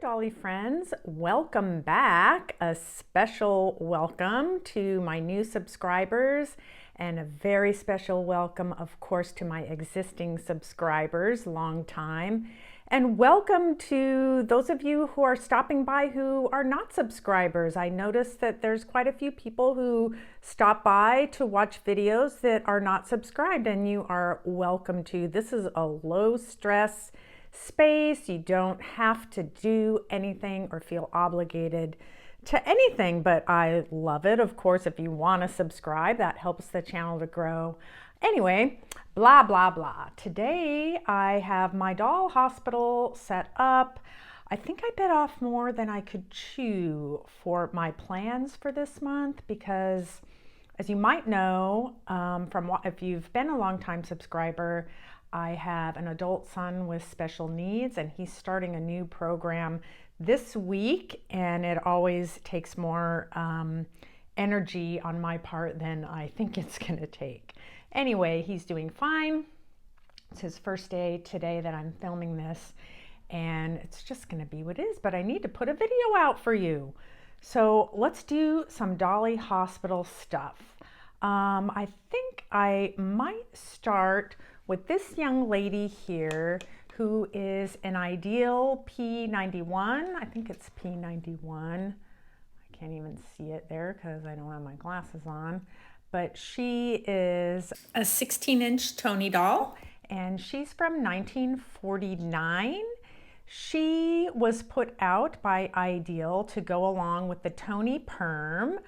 Dolly friends, welcome back. A special welcome to my new subscribers and a very special welcome, of course, to my existing subscribers, long time. And welcome to those of you who are stopping by who are not subscribers. I noticed that there's quite a few people who stop by to watch videos that are not subscribed, and you are welcome to. This is a low stress space. You don't have to do anything or feel obligated to anything, but I love it. Of course, if you want to subscribe, that helps the channel to grow. Anyway, blah, blah, blah. Today I have my doll hospital set up. I think I bit off more than I could chew for my plans for this month because, as you might know, if you've been a long-time subscriber, I have an adult son with special needs, and he's starting a new program this week, and it always takes more energy on my part than I think it's going to take. Anyway, he's doing fine. It's his first day today that I'm filming this, and it's just going to be what it is, but I need to put a video out for you. So let's do some Dolly Hospital stuff. I think I might start with this young lady here who is an ideal P91. I think it's P91. I can't even see it there because I don't have my glasses on. But she is a 16-inch TONI doll, and she's from 1949. She was put out by Ideal to go along with the TONI Perm.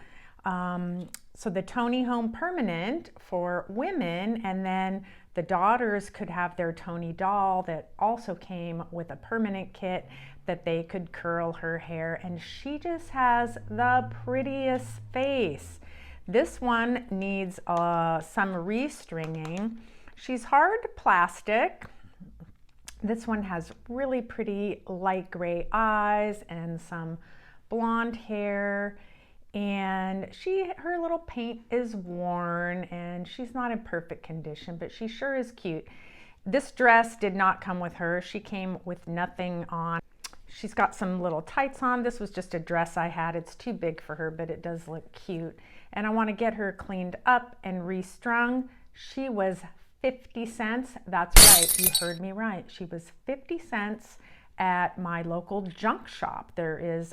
So the TONI Home Permanent for women, and then the daughters could have their TONI doll that also came with a permanent kit that they could curl her hair, and she just has the prettiest face. This one needs some restringing. She's hard plastic. This one has really pretty light gray eyes and some blonde hair. And her little paint is worn and she's not in perfect condition, but she sure is cute. This dress did not come with her. She came with nothing on. She's got some little tights on. This was just a dress I had. It's too big for her, but it does look cute. And I want to get her cleaned up and restrung. She was 50 cents. That's right. You heard me right. She was 50 cents at my local junk shop. There is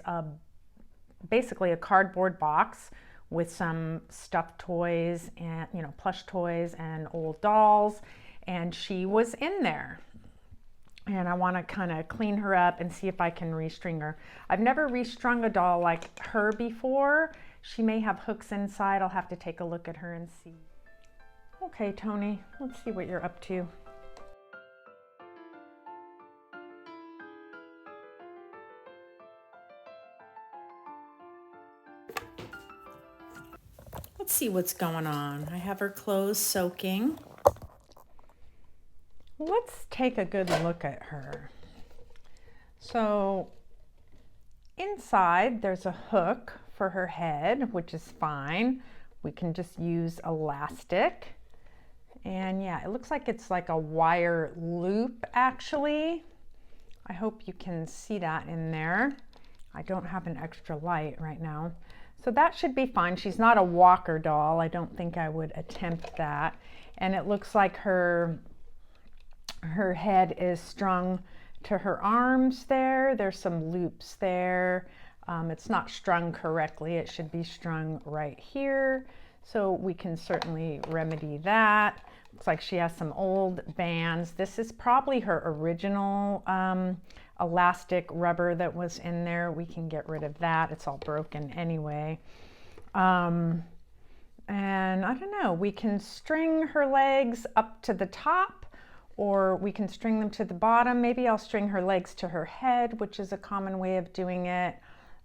basically a cardboard box with some stuffed toys and plush toys and old dolls, and she was in there, and I want to kind of clean her up and see if I can restring her. I've never restrung a doll like her before. She may have hooks inside. I'll have to take a look at her and see. Okay, Tony, let's see what you're up to. Let's see what's going on. I have her clothes soaking. Let's take a good look at her. So inside there's a hook for her head, which is fine. We can just use elastic. And yeah, it looks like it's like a wire loop actually. I hope you can see that in there. I don't have an extra light right now. So that should be fine. She's not a walker doll. I don't think I would attempt that. And it looks like her head is strung to her arms there. There's some loops there. It's not strung correctly. It should be strung right here. So we can certainly remedy that. Looks like she has some old bands. This is probably her original elastic rubber that was in there. We can get rid of that. It's all broken anyway. And I don't know, we can string her legs up to the top, or we can string them to the bottom. Maybe I'll string her legs to her head, which is a common way of doing it.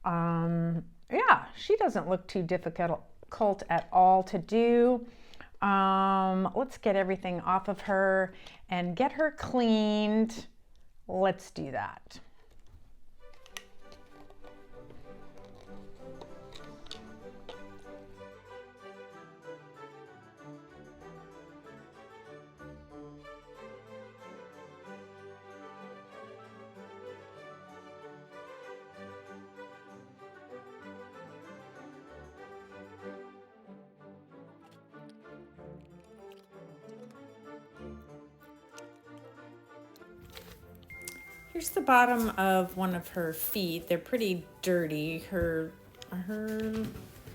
Yeah, she doesn't look too difficult at all to do. Let's get everything off of her and get her cleaned. Let's do that. Here's the bottom of one of her feet. They're pretty dirty. Her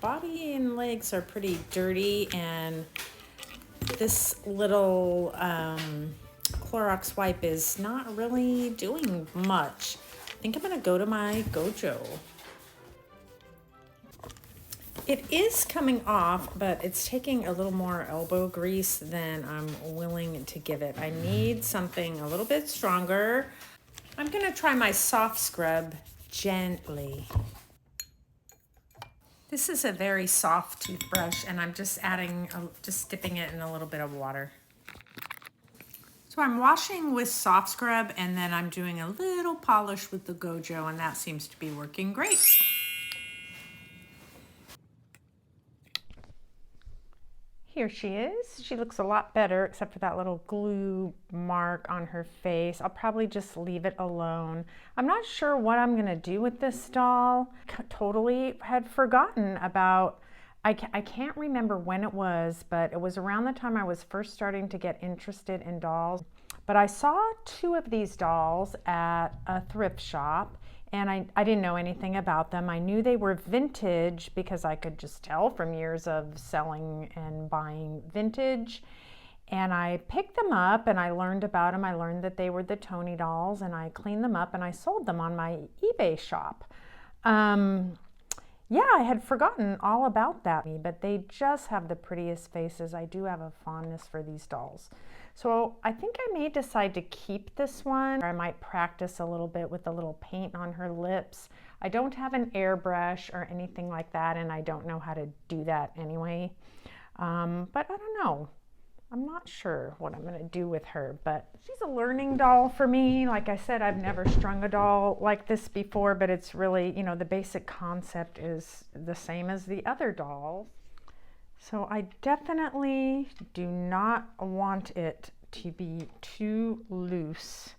body and legs are pretty dirty, and this little Clorox wipe is not really doing much. I think I'm gonna go to my Gojo. It is coming off, but it's taking a little more elbow grease than I'm willing to give it. I need something a little bit stronger. I'm gonna try my soft scrub gently. This is a very soft toothbrush, and I'm just just dipping it in a little bit of water. So I'm washing with soft scrub, and then I'm doing a little polish with the Gojo, and that seems to be working great. Here she is. She looks a lot better, except for that little glue mark on her face. I'll probably just leave it alone. I'm not sure what I'm gonna do with this doll. Totally had forgotten about, I can't remember when it was, but it was around the time I was first starting to get interested in dolls. But I saw 2 of these dolls at a thrift shop, and I didn't know anything about them. I knew they were vintage because I could just tell from years of selling and buying vintage. And I picked them up and I learned about them. I learned that they were the TONI dolls, and I cleaned them up and I sold them on my eBay shop. Yeah, I had forgotten all about that, but they just have the prettiest faces. I do have a fondness for these dolls. So I think I may decide to keep this one. I might practice a little bit with a little paint on her lips. I don't have an airbrush or anything like that, and I don't know how to do that anyway. But I don't know. I'm not sure what I'm gonna do with her, but she's a learning doll for me. Like I said, I've never strung a doll like this before, but it's really, you know, the basic concept is the same as the other dolls. So I definitely do not want it to be too loose.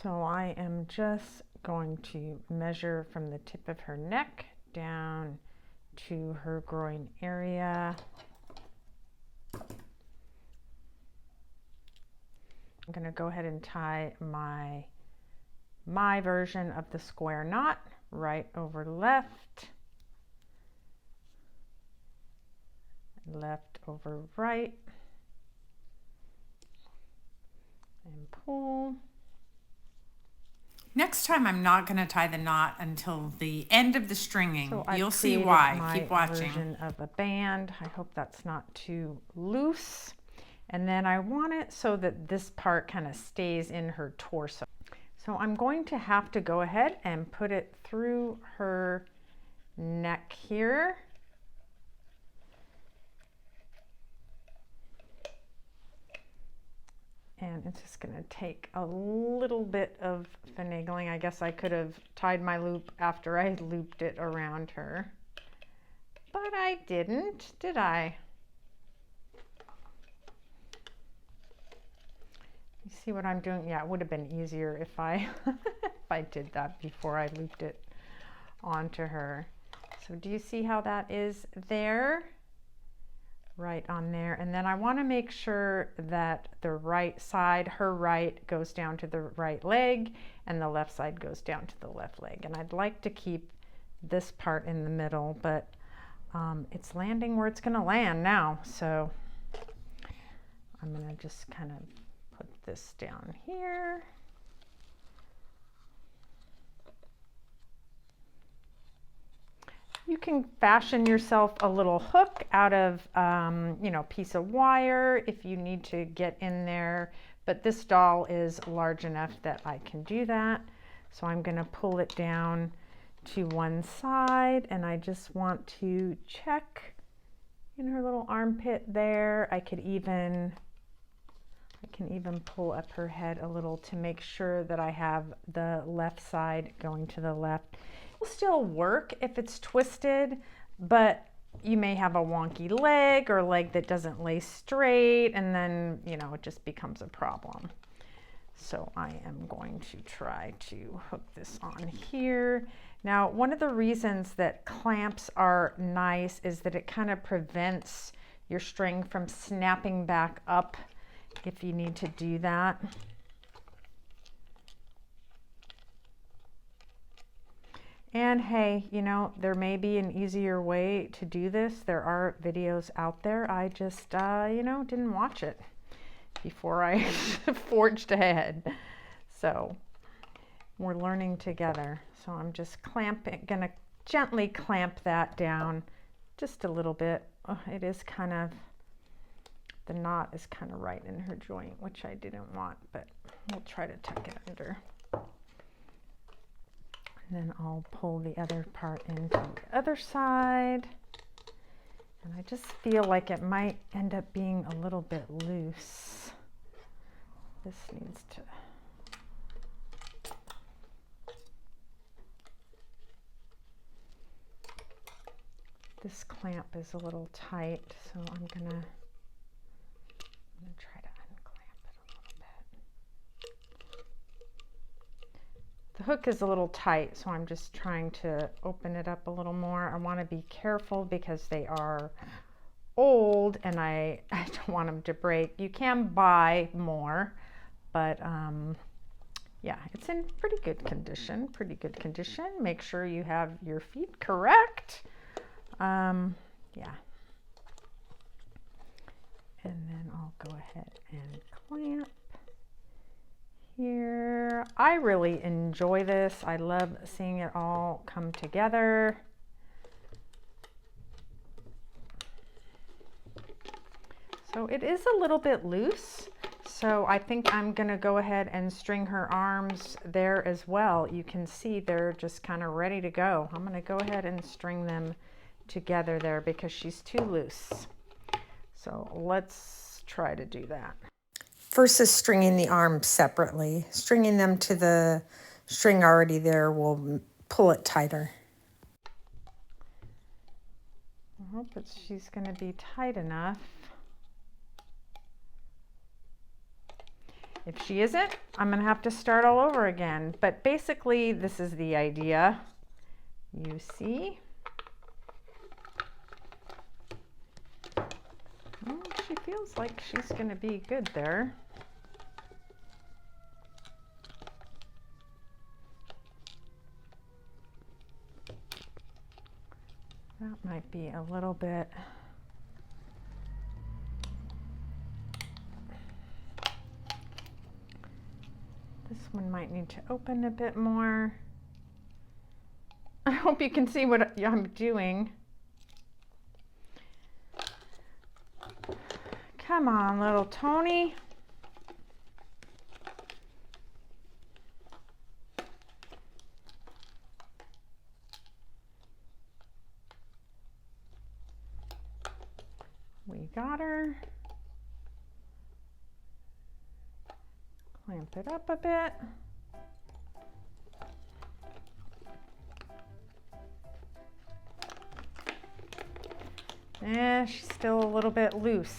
So I am just going to measure from the tip of her neck down to her groin area. I'm going to go ahead and tie my version of the square knot, right over left, left over right, and pull. Next time I'm not going to tie the knot until the end of the stringing. So you'll see why. Keep watching. Version of a band. I hope that's not too loose. And then I want it so that this part kind of stays in her torso. So I'm going to have to go ahead and put it through her neck here. And it's just going to take a little bit of finagling. I guess I could have tied my loop after I looped it around her. But I didn't, did I? You see what I'm doing? Yeah, it would have been easier if I if I did that before I looped it onto her. So do you see how that is there? Right on there. And then I want to make sure that the right side, her right, goes down to the right leg, and the left side goes down to the left leg. And I'd like to keep this part in the middle, but it's landing where it's going to land now. So I'm going to just kind of put this down here. You can fashion yourself a little hook out of, you know, piece of wire if you need to get in there. But this doll is large enough that I can do that. So I'm going to pull it down to one side, and I just want to check in her little armpit there. I can even pull up her head a little to make sure that I have the left side going to the left. It will still work if it's twisted, but you may have a wonky leg or a leg that doesn't lay straight, and then, you know, it just becomes a problem. So I am going to try to hook this on here. Now, one of the reasons that clamps are nice is that it kind of prevents your string from snapping back up if you need to do that. And hey, you know, there may be an easier way to do this. There are videos out there. I just, you know, didn't watch it before I forged ahead. So we're learning together. So I'm just gonna gently clamp that down just a little bit. Oh, it is kind of, the knot is kind of right in her joint, which I didn't want, but we'll try to tuck it under. And then I'll pull the other part into the other side. And I just feel like it might end up being a little bit loose. This needs to... This clamp is a little tight, so I'm gonna try to unclamp it a little bit. The hook is a little tight, so I'm just trying to open it up a little more. I want to be careful because they are old and I don't want them to break. You can buy more, but yeah, it's in pretty good condition, Make sure you have your feet correct. Yeah. And then I'll go ahead and clamp here. I really enjoy this. I love seeing it all come together. So it is a little bit loose. So I think I'm gonna go ahead and string her arms there as well. You can see they're just kind of ready to go. I'm gonna go ahead and string them together there because she's too loose. So let's try to do that. Versus stringing the arms separately. Stringing them to the string already there will pull it tighter. I hope that she's going to be tight enough. If she isn't, I'm going to have to start all over again. But basically, this is the idea. You see? Well, she feels like she's going to be good there. That might be a little bit. This one might need to open a bit more. I hope you can see what I'm doing. Come on, little Tony. We got her. Clamp it up a bit. She's still a little bit loose.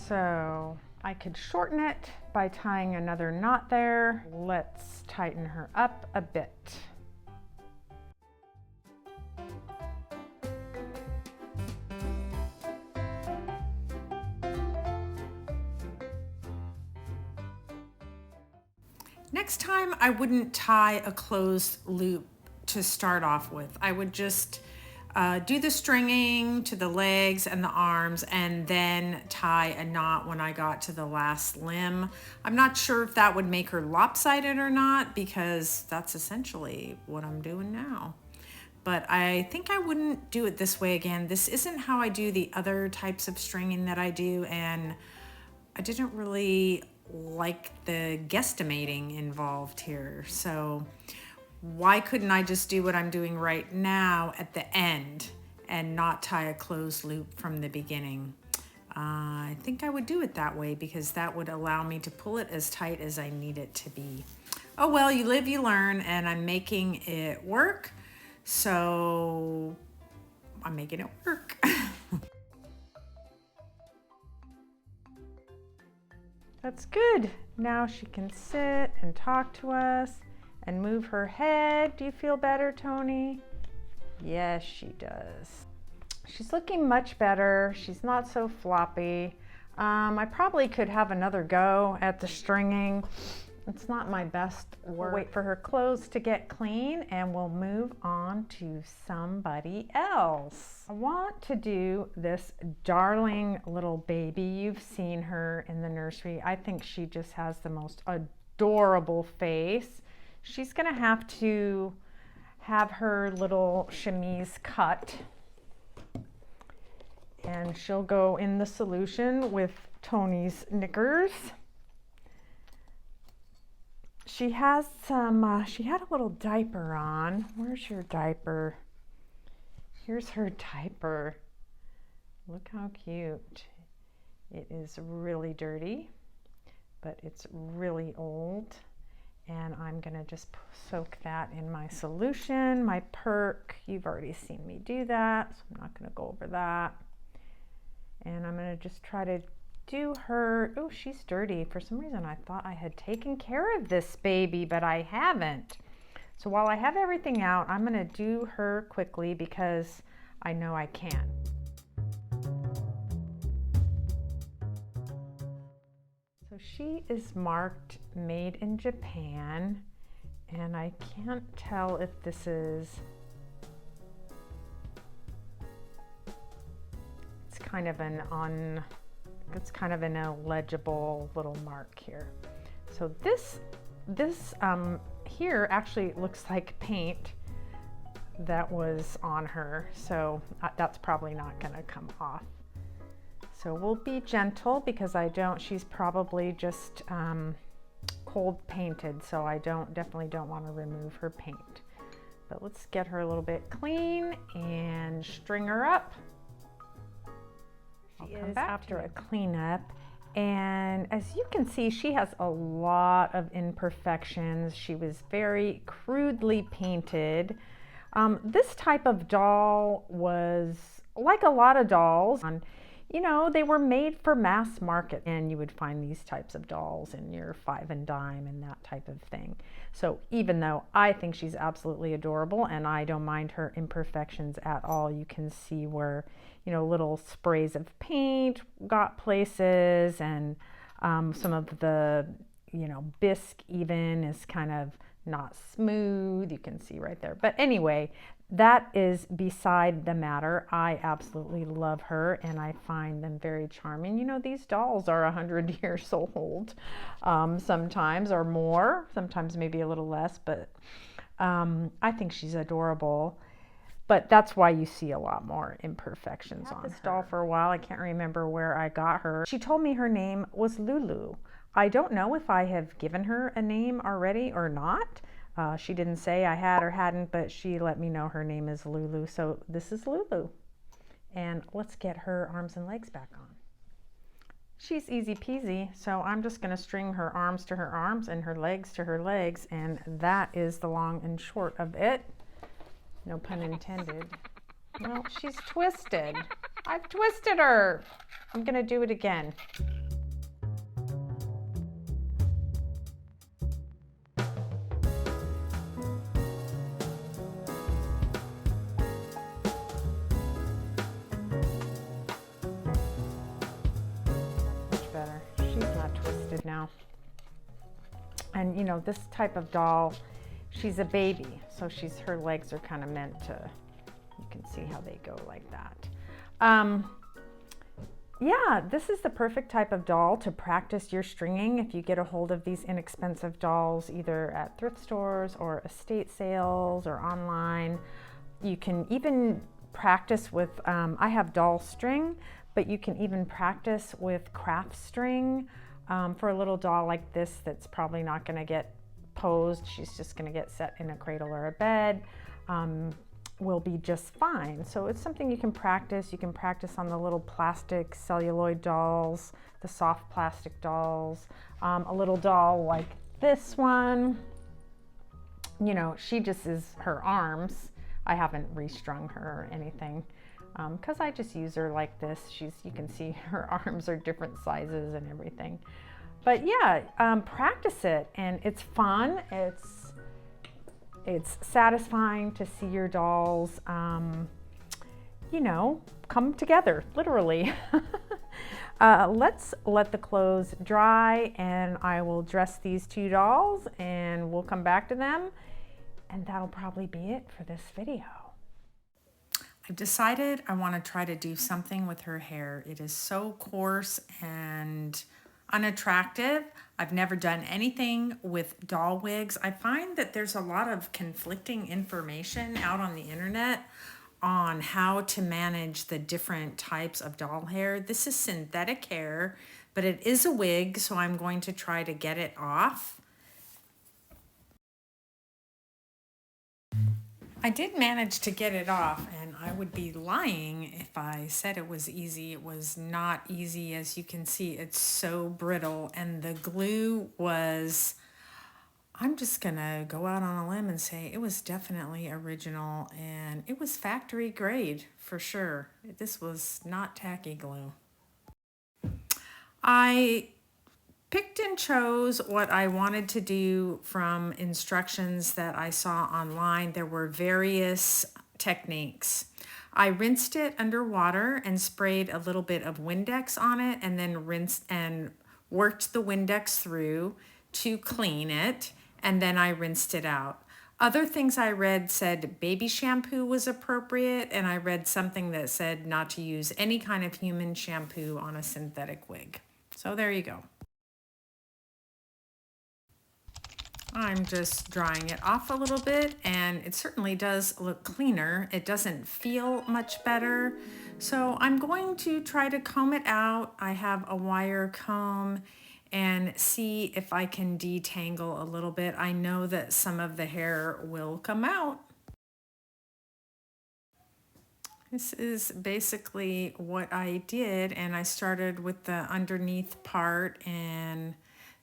So I could shorten it by tying another knot there. Let's tighten her up a bit. Next time, I wouldn't tie a closed loop to start off with. I would just do the stringing to the legs and the arms and then tie a knot when I got to the last limb. I'm not sure if that would make her lopsided or not because that's essentially what I'm doing now. But I think I wouldn't do it this way again. This isn't how I do the other types of stringing that I do, and I didn't really like the guesstimating involved here. So why couldn't I just do what I'm doing right now at the end and not tie a closed loop from the beginning? I think I would do it that way because that would allow me to pull it as tight as I need it to be. Oh well, you live, you learn, and I'm making it work. So I'm making it work. That's good. Now she can sit and talk to us and move her head. Do you feel better, Tony? Yes, she does. She's looking much better. She's not so floppy. I probably could have another go at the stringing. It's not my best work. We'll wait for her clothes to get clean and we'll move on to somebody else. I want to do this darling little baby. You've seen her in the nursery. I think she just has the most adorable face. She's gonna have to have her little chemise cut, and she'll go in the solution with Toni's knickers. She has some, she had a little diaper on. Where's your diaper? Here's her diaper. Look how cute. It is really dirty, but it's really old. And I'm gonna just soak that in my solution, my perk. You've already seen me do that, so I'm not gonna go over that. And I'm gonna just try to do her, oh, she's dirty. For some reason, I thought I had taken care of this baby, but I haven't. So while I have everything out, I'm gonna do her quickly because I know I can. So she is marked Made in Japan, and I can't tell if this is, it's kind of an illegible little mark here. So this here actually looks like paint that was on her, so that's probably not gonna come off. So we'll be gentle because she's probably just cold painted, so I definitely don't want to remove her paint. But let's get her a little bit clean and string her up. She is after a cleanup, and as you can see, she has a lot of imperfections. She was very crudely painted. This type of doll was like a lot of dolls. You know, they were made for mass market, and you would find these types of dolls in your Five and Dime and that type of thing. So even though I think she's absolutely adorable and I don't mind her imperfections at all, you can see where, you know, little sprays of paint got places, and some of the, you know, bisque even is kind of not smooth. You can see right there. But anyway, that is beside the matter. I absolutely love her and I find them very charming. You know, these dolls are 100 years old, sometimes, or more, sometimes maybe a little less, but I think she's adorable. But that's why you see a lot more imperfections on this doll for a while. I can't remember where I got her. She told me her name was Lulu. I don't know if I have given her a name already or not. She didn't say I had or hadn't, but she let me know her name is Lulu. So this is Lulu. And let's get her arms and legs back on. She's easy peasy, so I'm just gonna string her arms to her arms and her legs to her legs, and that is the long and short of it. No pun intended. Well, she's twisted. I've twisted her. I'm gonna do it again. Now, and you know, this type of doll, she's a baby, so her legs are kind of meant to, you can see how they go like that. Yeah, this is the perfect type of doll to practice your stringing. If you get a hold of these inexpensive dolls either at thrift stores or estate sales or online, you can even practice with, I have doll string, but you can even practice with craft string. For a little doll like this that's probably not going to get posed, she's just going to get set in a cradle or a bed, will be just fine. So it's something you can practice. You can practice on the little plastic celluloid dolls, the soft plastic dolls, a little doll like this one. You know, she just is her arms. I haven't restrung her or anything. Because I just use her like this. You can see her arms are different sizes and everything. But yeah, practice it, and it's fun. It's satisfying to see your dolls, you know, come together, literally. Let's let the clothes dry and I will dress these two dolls and we'll come back to them. And that'll probably be it for this video. I've decided I want to try to do something with her hair. It is so coarse and unattractive. I've never done anything with doll wigs. I find that there's a lot of conflicting information out on the internet on how to manage the different types of doll hair. This is synthetic hair, but it is a wig, so I'm going to try to get it off. I did manage to get it off, and I would be lying if I said it was easy. It was not easy. As you can see, it's so brittle, and the glue was, I'm just gonna go out on a limb and say it was definitely original, and it was factory grade for sure. This was not tacky glue. I picked and chose what I wanted to do from instructions that I saw online. There were various techniques. I rinsed it under water and sprayed a little bit of Windex on it, and then rinsed and worked the Windex through to clean it, and then I rinsed it out. Other things I read said baby shampoo was appropriate, and I read something that said not to use any kind of human shampoo on a synthetic wig. So there you go. I'm just drying it off a little bit, and it certainly does look cleaner. It doesn't feel much better. So I'm going to try to comb it out. I have a wire comb and see if I can detangle a little bit. I know that some of the hair will come out. This is basically what I did, and I started with the underneath part and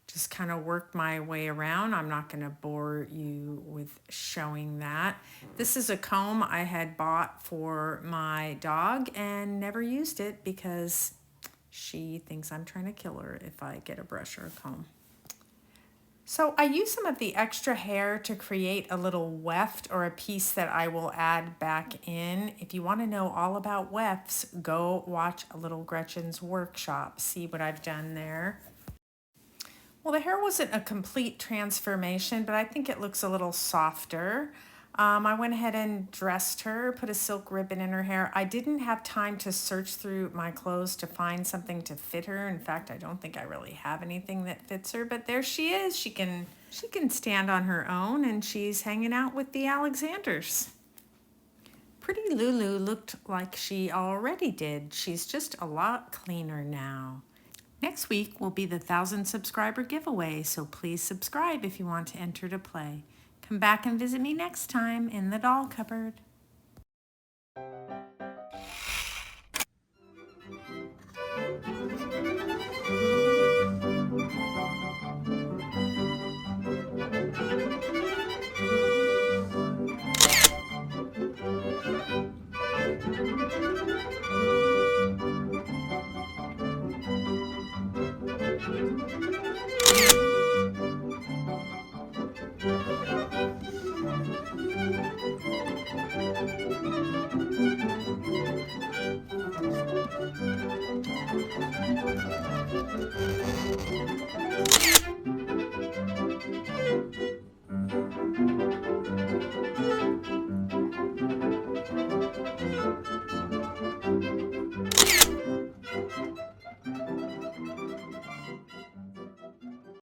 just kind of worked my way around. I'm not going to bore you with showing that. This is a comb I had bought for my dog and never used it because she thinks I'm trying to kill her if I get a brush or a comb. So I use some of the extra hair to create a little weft or a piece that I will add back in. If you want to know all about wefts, go watch a little Gretchen's workshop. See what I've done there. Well, the hair wasn't a complete transformation, but I think it looks a little softer. I went ahead and dressed her, put a silk ribbon in her hair. I didn't have time to search through my clothes to find something to fit her. In fact, I don't think I really have anything that fits her, but there she is. She can stand on her own, and she's hanging out with the Alexanders. Pretty Lulu looked like she already did. She's just a lot cleaner now. Next week will be the 1,000 subscriber giveaway, so please subscribe if you want to enter to play. Come back and visit me next time in the doll cupboard.